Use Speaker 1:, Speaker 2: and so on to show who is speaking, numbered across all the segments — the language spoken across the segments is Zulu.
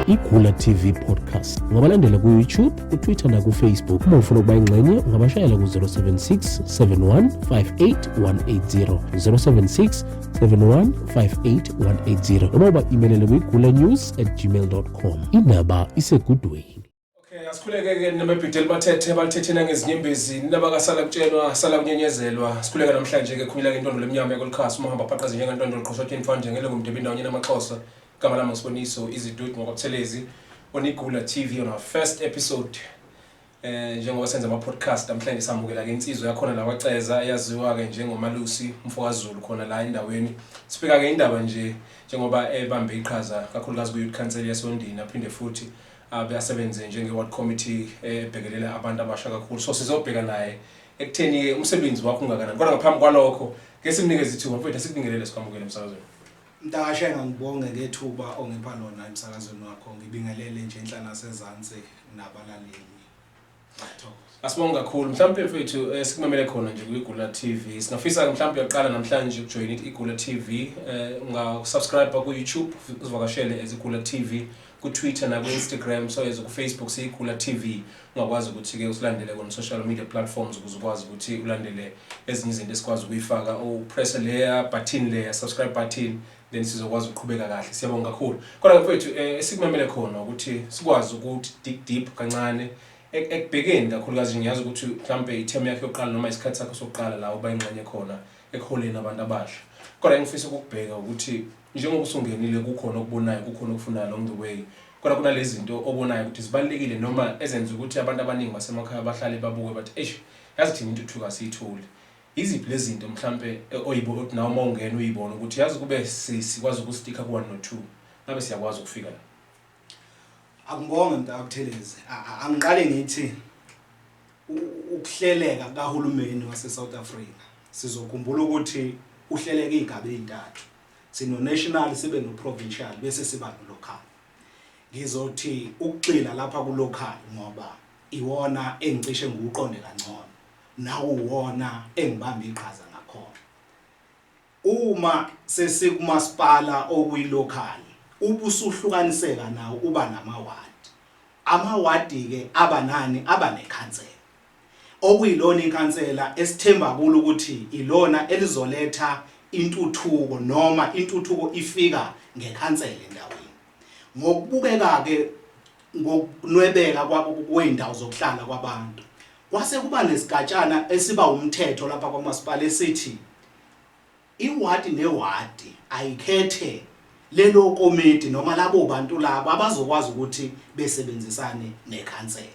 Speaker 1: iGula TV podcast. Ungabalandela ku YouTube, ku Twitter na ku Facebook. Uma ufuna ukuba ingxenye ungabashayela ku 076 71 58 180 076 71 58 180 noma uba emailele ku igulanews@gmail.com. Indaba isegudweni.
Speaker 2: Okay, asikhuleke-ke namabhideli balithethena ngezinyembezi nabakasala kutshelwa sala kunyenyezelwa sikhuleka namhlanje-ke khumila-ke intondo lemnyama ekolikhasi uma hamba phaqazi njengentondo liqhoshothe imfana njengele ngumdebi indawo nyena amaxhosa igama lami ngisiboniso izidudu ngokwabuthelezi on iGula TV on our first episode njengoba senza ama-podcast namhlanje samukela-ke insizwa yakhona la waceza eyaziwa-ke njengoMelusi Zulu khona la endaweni sibheka-ke indaba nje njengoba ebambe iqhaza kakhulukazi ku-Youth Council yasondini aphinde futhi beyasebenze njenge-ward committee ebhekelela abantu abasha kakhulu so sizobheka naye ekutheni umsebenzi wakho ungakanani kodwa ngaphambi kwalokho ke simnikeze ithuba mfowethu sikungelele sikwamukele emsakazweni.
Speaker 3: Mntakashenga ngibonge ngethuba ongipha lona emsakazweni wakho ngibingelele nje enhlana nasezantsi nabalaleli.
Speaker 2: Asibonga kakhulu mhlawumbe mfowethu sikumamele khona nje ku-iGula TV singafisa mhlawumbe uyaqala namhlanje ukujoin iGula TV unga-subscribe ku YouTube uzivakashele iGula TV ku Twitter na ku Instagram so ku Facebook iGula TV ungakwazi ukuthi ke usilandele ku social media platforms ukuze ukwazi ukuthi ulandele ezinye izinto esikwazi ukuyifaka press layer button layer subscribe button then sizokwazi ukuqhubeka kahle siyabonga kakhulu kodwa mfowethu sikumamele khona ukuthi sikwazi ukuthi dig deep kancane ekubhekeni kakhulukazi ngiyazi ukuthi mhlambe itheme yakhe yokuqala noma isikhathi sakho sokuqala la uba ingxenye khona ekuholeni abantu abasha kodwa ngifisa ukubheka ukuthi njengoba usungenile kukhona okubonayo kukhona okufunayo along the way kodwa kunalezi zinto obonayo ukuthi zibalekile noma ezenza ukuthi abantu abaningi basemakhaya bahlale babuke bathi yazi thina intuthuka siyithule iziphi lezi zinto mhlambe oyibo uthi nawe mawungena uyibona ukuthi yazi kube sikwazi ukustika ku 1 no 2 ngabe siyakwazi ukufika la.
Speaker 3: Akubonge mntakabuthelezi angiqale ngithi ukuhleleka kahulumeni wase South Africa sizokhumbula ukuthi uhleleke igaba ezintathu sino national sibe no provincial bese siba no local ngizothi ukuxila lapha ku local ngoba iwona engicishe nguqonde kancane nawo uwona engibamba iqhaza ngakhona uma sesikumasipala okuyilocal ubusuhlukaniseka nawo uba namawadi amawadi ke abanani abanekhansela okuyilona ikhansela esithemba kulo ukuthi ilona elizoletha intuthuko noma intuthuko ifika ngekhansela endaweni ngokubukeka ke ngokunwebeka kweindawo zokuhlala kwabantu kwase kuba nesigatshana esiba umthetho lapha kwamasipala esithi iwadi newadi ayikhethe lelo komiti noma labo bantu labo abazokwazi ukuthi besebenzisane nekhansela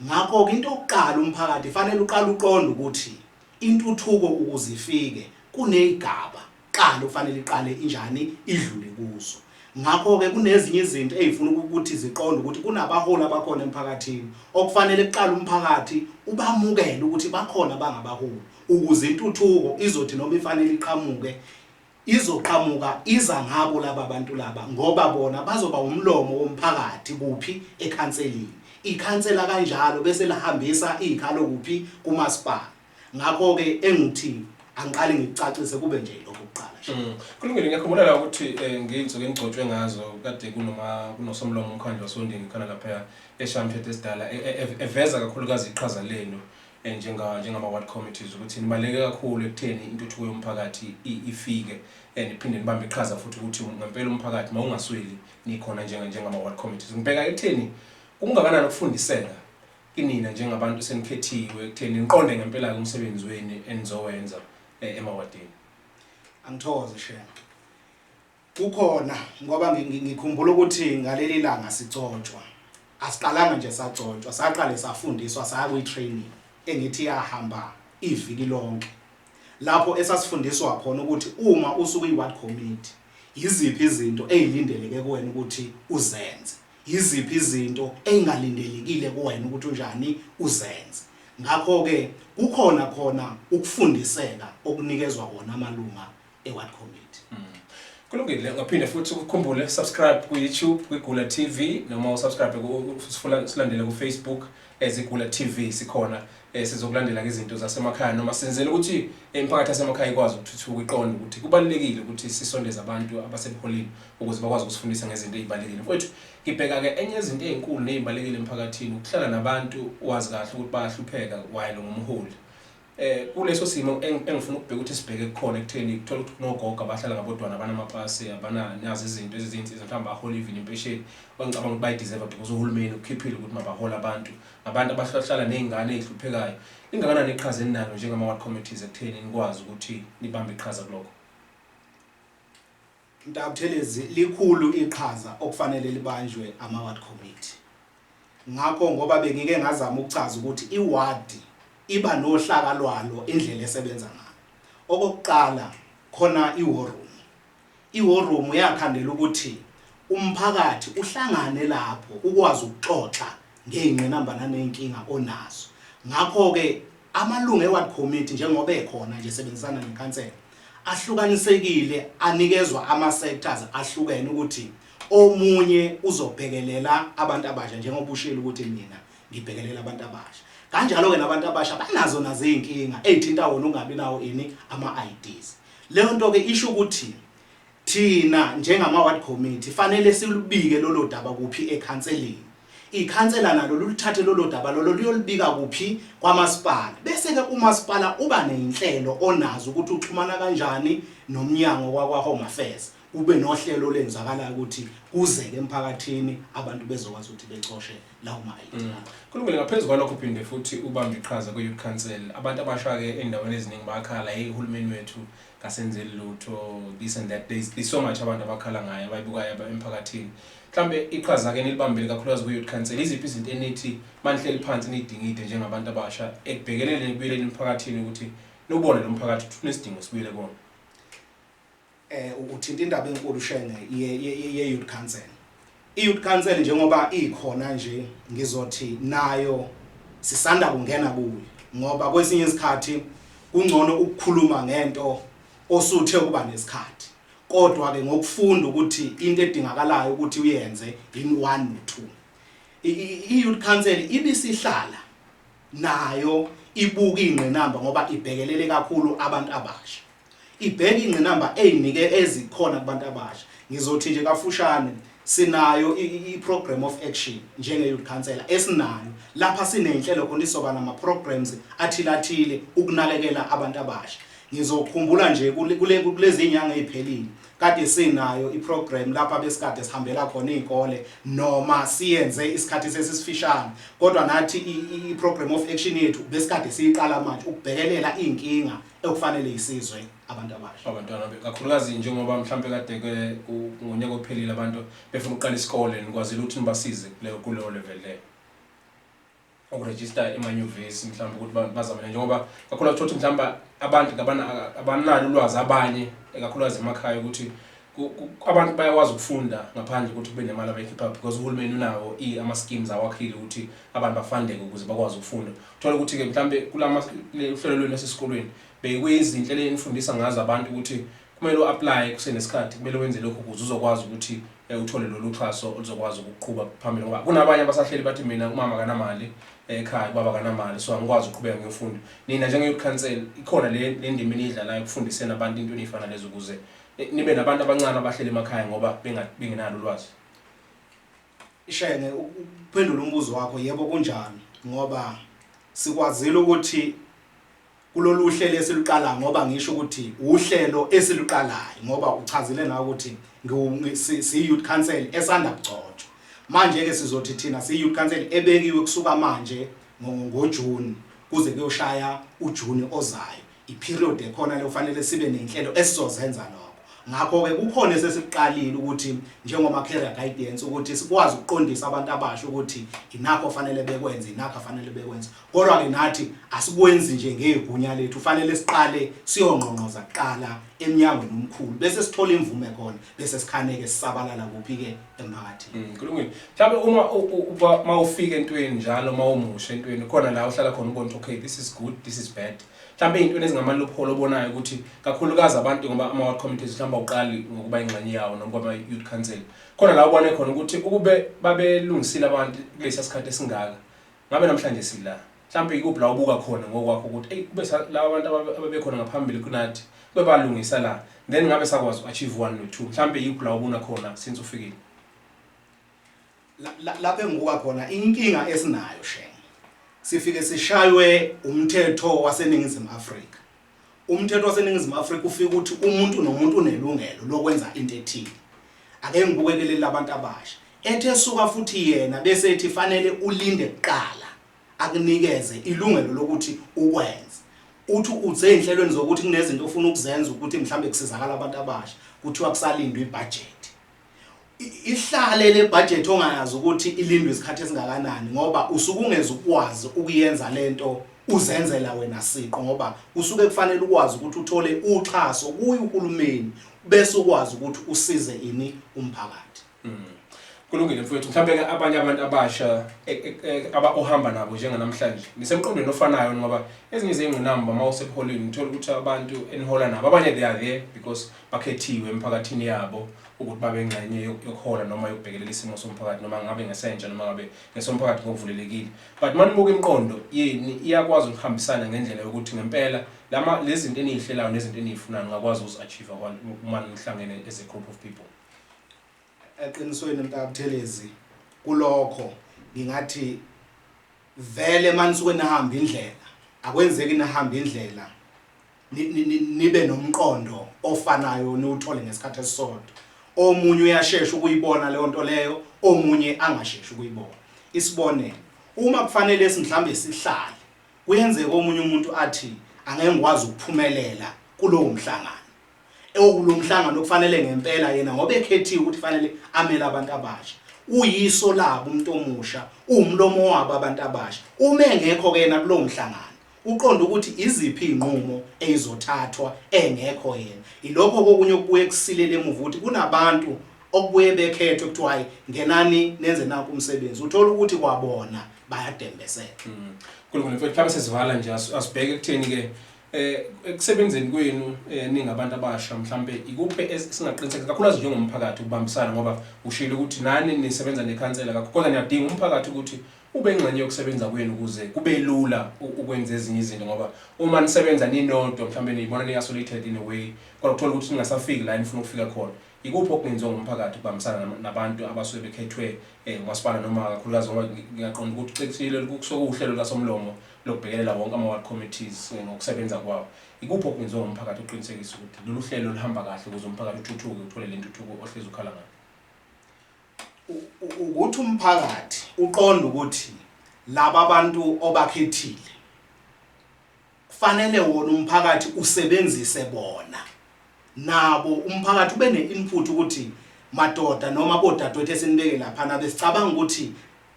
Speaker 3: ngakho into yokuqala umphakathi fanele uqala uqonda ukuthi intuthuko ukuzifike kunezigaba qala ufanele iqale injani idlule kuzo ngakho ke kunezinye izinto ezifuna ukuthi ziqonde ukuthi kunabaholi abakhona emphakathini okufanele kuqala umphakathi ubamukele ukuthi bakhona bangabaholi ukuze intuthuko izothi noma ifanele iqhamuke izoqhamuka iza ngabo laba bantu laba ngoba bona bazoba umlomo womphakathi kuphi ekhanselini ikhansela kanjalo bese lahambisa izikhalo kuphi kumasipala ngakho ke engithi angiqale ngicacise kube nje lokuqala
Speaker 2: kulungile ngiyakhumbula la ukuthi ngiyinsuku engigcotshwe ngazo kade kunosomlomo umkhandlo wasondini khona lapha eShampiyona esidala eveza kakhulukazi iqhaza lenu njengama ward committees ukuthi nibaleke kakhulu ekutheni intuthuko yomphakathi ifike niphinde nibambe iqhaza futhi ukuthi ngempela umphakathi mawungasweli nikhona njengama ward committees ngibheka ekutheni kungakanani ukufundiseka kinina njengabantu senikhethiwe ekutheni niqonde ngempela umsebenzi wenu enizowenza emawadini.
Speaker 3: Angithokoze shema kukhona ngoba ngikhumbula ukuthi ngaleli langa sicotshwa asiqalanga nje sagcotshwa saqale safundiswa saya ku training engithi yahamba iviki lonke lapho esasifundiswa khona ukuthi uma usuku iward committee yiziphi izinto ezilindeleke kuwena ukuthi uzenze yiziphi izinto engalindelekile kuwena ukuthi unjani uzenze ngakho ke kukhona khona ukufundiseka okunikezwa kona amalunga eward committee.
Speaker 2: Kulungile ngaphinde futhi ukukhumbule subscribe ku YouTube ku iGula TV noma usubscribe silandele ku Facebook ezigula TV sikhona sizokulandela ke izinto zasemakhaya noma senzele ukuthi imiphakathi yasemakhaya ikwazi ukuthuthuka iqonde ukuthi kubalekile ukuthi sisondeze abantu abasebuholini ukuze bakwazi ukusifundisa ngezinto ezibalekile. Mfowethu ngibheka ke enye izinto ezinkulu nezibalekile emphakathini ukuhlala nabantu wazi kahle ukuthi bayahlupheka while ngumholi. Kuleso simo engifuna ukubheka ukuthi sibheke kukhona ekutheni kuthola ukuthi kunogogo abahlala ngabodwana abanamapasi abanazo izinto ezizinto mhlawumbe bahola even impesheni bangicabanga ukuthi bayideserve because uhulumeni ukukhiphile ukuthi mabahola abantu abahlala nezingane ezihluphekayo. Ingakanani iqhaza enalo njengama ward committees ekutheni nikwazi ukuthi nibambe iqhaza kulokho?
Speaker 3: Mntabuthelezi likhulu iqhaza okufanele libanjwe ama ward committee. Ngakho ngoba bengike ngazama ukuchaza ukuthi iward iba nohlaka lwalo indlela esebenza ngayo. Okokuqala khona i-war room. I-war room yakhandela ukuthi umphakathi uhlangane lapho ukwazi ukuxoxa ngey'ngqinamba naney'nkinga onazo. Ngakho ke amalungu e-ward committee njengoba ekhona nje sebenzisana nekhansela ahlukanisekile anikezwa ama-sectors ahlukene ukuthi omunye uzobhekelela abantu abasha njengoba ushilo ukuthi mina ngibhekelela abantu abasha. Kanjalo ke nabantu abasha banazo nazo inkinga ezithinta wona ungabi nawo ama-IDs. Leyo nto ke isho ukuthi thina njengama ward committee fanele silubike lolo daba kuphi ekhanseleni. Ikhansela nalo lulithathe lolo daba lolo liyolibika kuphi kwamasipala. Bese ke umasipala uba nenhlelo onazo ukuthi uxhumana kanjani nomnyango wakwa Home Affairs. Ube nohlelo lenzakala ukuthi kuzeke emphakathini abantu bezokwazi ukuthi becoshe lawo ma-ID.
Speaker 2: Kulungile ngaphezulu kwalokho uphinde futhi ubambe iqhaza ku-youth council. Abantu abasha ke endaweni eziningi bakhala uhulumeni wethu kasenzeli lutho this and that. There's so much abantu abakhala ngayo abayibukayo emphakathini. Mhlambe iqhaza ke nilibambile kakhulukazi ku-youth council. Iziphi izinto enithi manihleli phansi nidingide njengabantu abasha ekubhekelele nikubuyeleni emphakathini ukuthi nobone lo mphakathi ukuthi unesidingo sibuyele kuona?
Speaker 3: Uthinta indaba enkulu shenge ye-youth council. I-youth council njengoba ikhona nje ngizothi nayo sisanda kungena kuyo ngoba kwesinye isikhathi kungcono ukukhuluma ngento osuthe kuba nesikhathi. Kodwa ke ngokufunda ukuthi into edingakalayo ukuthi uyenze in 1 no 2. I-youth council ibisihlala nayo ibuka ingqinamba ngoba ibhekelele kakhulu abantu abasha. Ibheka ingqinamba ezinike ezikhona kubantu abasha. Ngizothi nje kafushane sinayo i-program of action njenge-youth council esinayo lapha sinenhlelo khona isoba nama-programs athile ukunakekela abantu abasha. Ngizokhumbula nje kulezi inyanga eziphelile kade sinayo iprogram lapha besikade sihambela khona izikole noma siyenze isikhathi sesifishane kodwa nathi iprogram of action yethu besikade siyiqala manje ukubhekelela inkinga ekufanele isizwe abantu abasha.
Speaker 2: Abantwana kakhulukazi njengoba mhlambe kade ke ngonyaka ophelile abantu befuna ukuqala isikole nikwazile ukuthi nibasize kuleyo level le. Ukuregister emanyuvesi mhlawumbe ukuthi bazamane njengoba kakhulu ukuthi mhlawumbe abantu abanalo ulwazi abanye ekakhulukazi emakhaya ukuthi abantu bayakwazi ukufunda ngaphandle ukuthi kube nemali abayikhipha because uhulumeni unawo ama schemes awakhile ukuthi abantu bafundeke ukuze bakwazi ukufunda. Uthola ukuthi ke mhlawumbe uhlelo lwenu esesikolweni bekuyezi inhlelo enifundisa ngazo abantu ukuthi kumele uapply kusenesikhathi kumele wenze lokho ukuze uzokwazi ukuthi uthole lolu xhaso oluzokwazi ukuqhubha phambili ngoba kunabanye abasahleli bathi mina umama kanamali ekhaya baba kanamali so angikwazi ukuqhubeka ngiyofunda. Nina njenge-youth council ikhona le ndima enidlalayo ukufundiseni abantu into enifana lezo ukuze nibe nabantu abancane abahleli emakhaya ngoba bengenalo ulwazi?
Speaker 3: Ishene uphendula umbuzo wakho yebo kunjani ngoba sikwazile ukuthi kulolu hlelo esiluqala ngoba ngisho ukuthi uhlelo esiluqalayo ngoba uchazile na ukuthi si-youth council esanda kugcotshwa. Manje ke sizothi thina si-youth council ebekiwe kusuka manje ngoJune kuze kuyoshaya uJune ozayo. I-period ekhona le ufanele sibe nenhlelo esizozenza lokho. Ngakho ke kukhona esesiqalile ukuthi njengoma career guidance ukuthi sikwazi ukuqondisa abantu abasha ukuthi inakho fanele bekwenze inakho fanele bekwenze. Kodwa ke nathi asikwenzi nje ngegunya lethu ufanele siqale siyongqongqoza kuqala eminyangweni omkhulu bese sithola imvume khona bese sikhaneke sisabalala kuphi ke emphakathini.
Speaker 2: Kulungile. Mhlawumbe uma mawufika entweni njalo mawumusha entweni khona la uhlala khona ubona ukuthi okay this is good this is bad. Mhlawumbe into ezingamaloophole obonayo ukuthi kakhulukazi abantu ngoba ama ward committees mhlawumbe uqali ngokuba ingxenye yawo noma ngoba youth council khona la ubone khona ukuthi ukube babelungisile abantu kulesi sikhathi esingaka ngabe namhlanje sila mhlawumbe ikuphi la ubuka khona ngokwakho ukuthi hey kube laba abantu ababekhona ngaphambili kunathi kube balungisa la then ngabe sakwazi uachieve 1 no 2 mhlawumbe ikuphi la ubona khona since ufikile
Speaker 3: lapho engibuka khona inkinga esinayo shenge sifike sishaywe umthetho waseNingizimu Afrika. Umthetho waseNingizimu Afrika ufika ukuthi umuntu nomuntu unelungelo lokwenza into ethile. Ake ngibukekele labantu abasha. Ethe suka futhi yena bese ethi fanele ulinde kuqala akunikeze ilungelo lokuthi ukwenze. Uthi uze enhlelweni zokuthi kunezinto ofuna ukuzenza ukuthi mhlambe kusizakala abantu abasha kuthiwa kusalindwe ibudget. Ihlale le budget ongayazi ukuthi ilindwe isikhathi esingakanani ngoba usuke ungeze ukwazi ukuyenza lento uzenzela wena siqo ngoba usuke kufanele ukwazi ukuthi uthole uxhaso kuyo uhulumeni bese ukwazi ukuthi usize ini umphakathi.
Speaker 2: Kulungile mfowethu mhlawumbe abanye abantu abasha ohamba nabo njenganamhlanje nisemqondweni ofanayo ngoba ezinye zengqinamba mawusepholini uthola ukuthi abantu enihola nabo abanye they are there because bakhethiwe emphakathini yabo ukuthi babe ngxenye yokuhola noma yokubhekelela isimo somphakathi noma ngabe ngesentsha noma ngabe ngesomphakathi ngokuvulelekile but manibuka imiqondo yini iyakwazi ukuhambisana ngendlela yokuthi ngempela lezi zinto enihlelayo nezinto enifunayo ngakwazi uzachieve uma nihlangene as a group of people.
Speaker 3: Eqinisweni mntabuthelezi kulokho ngingathi vele manisuke nahamba indlela akwenzeki nahamba indlela nibe nomqondo ofanayo niwuthole ngesikhathi esisodwa. Omunye uyashesha ukuyibona leyo nto leyo omunye angasheshi ukuyibona. Isibonelo uma kufanele mhlambe sihlale kuyenzeka omunye umuntu athi angeke ngikwazi ukuphumelela kulowo mhlangano. Kulo mhlangano kufanele ngempela yena ngoba ekhethiwe ukuthi fanele amele abantu abasha. Uyiso labo umuntu omusha, umlomo wabo abantu abasha. Uma engekho ke yena kulo mhlangano, uqonda ukuthi iziphi inqumo ezothathwa engekho yena. Ilokho kokunye okubuye kusilele emuva ukuthi kunabantu okubuye bekhethwe ukuthi hayi ngenani nenze nanku umsebenzi. Uthola ukuthi kwabona bayadembeseka.
Speaker 2: Kulungile mfowethu mhlawumbe sesivala nje asibheke ekutheni ke ekusebenzeni kwenu ningabantu abasha mhlambe ikuphi singaqinisekisa kakhulukazi njengomphakathi ukubambisana ngoba ushilo ukuthi nani nisebenza nekhansela kakhulu kodwa niyadinga umphakathi ukuthi ube ingxenye yokusebenza kwenu ukuze kube lula ukwenza ezinye izinto ngoba uma nisebenza ninodwa mhlambe niyibona ni-isolated in a way kodwa uthola ukuthi ningasafiki la nifuna ukufika khona ikuphi okungenziwa ngomphakathi ukubambisana nabantu abasuke bekhethwe ngomasipala noma kakhulukazi ngoba ngiyaqonda ukuthi ucekisile kusokuhlelo lasomlomo lokubhekelela wonke ama-ward committees ngokusebenza kwawo ikuphi okungenziwa ngomphakathi uqinisekisa ukuthi lolu hlelo luhamba kahle ukuze umphakathi uthuthuke uthole le ntuthuko ohlezi ukhala ngayo.
Speaker 3: Ukuthi umphakathi uqonda ukuthi laba bantu obakhethile kufanele wona umphakathi usebenzise bona nabo umphakathi ube ne-input ukuthi madoda noma bodadewethu esinibeke lapha nabe sicabanga ukuthi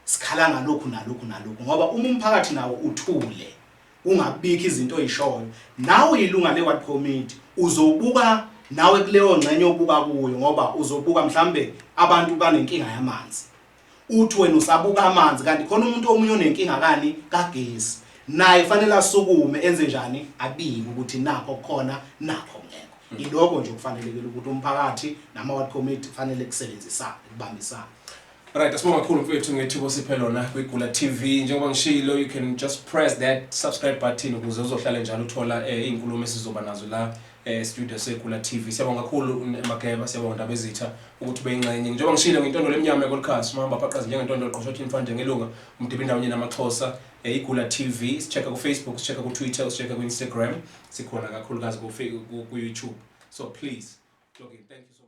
Speaker 3: sikhala ngalokhu nalokhu nalokhu ngoba uma umphakathi nawo uthule ungabikho izinto ezishoyo nawe ilunga le-ward committee uzobuka nawe kuleyo ngxenye obuka kuyo ngoba uzobuka mhlambe abantu banenkinga yamanzi uthi wena usabuka amanzi kanti khona umuntu omunye onenkinga kani kagesi naye fanele asukume enze njani abike ukuthi nakho khona nakho ngeke iloko nje kufanelekile ukuthi umphakathi nama-ward committee kufanele kusebenzisane kubambisane.
Speaker 2: Right, asibonga kakhulu mfowethu ngethubo siphe lona kwigula TV njengoba ngishilo you can just press that subscribe button ukuze uzohlala njalo uthola izinkulumo esizoba nazo la studio segula TV. Siyabonga kakhulu Mageba, siyabonga ndabezitha ukuthi beyingxenye njengoba ngishilo ngentondo lemnyama ekolkhasi mahamba phaqaza njengentondo eqoshotha imfande ngelunga umdibi ndawonye namaXhosa igula TV sicheka ku Facebook sicheka ku Twitter sicheka ku Instagram sikhona kakhulukazi ku YouTube so please log in. Thank you.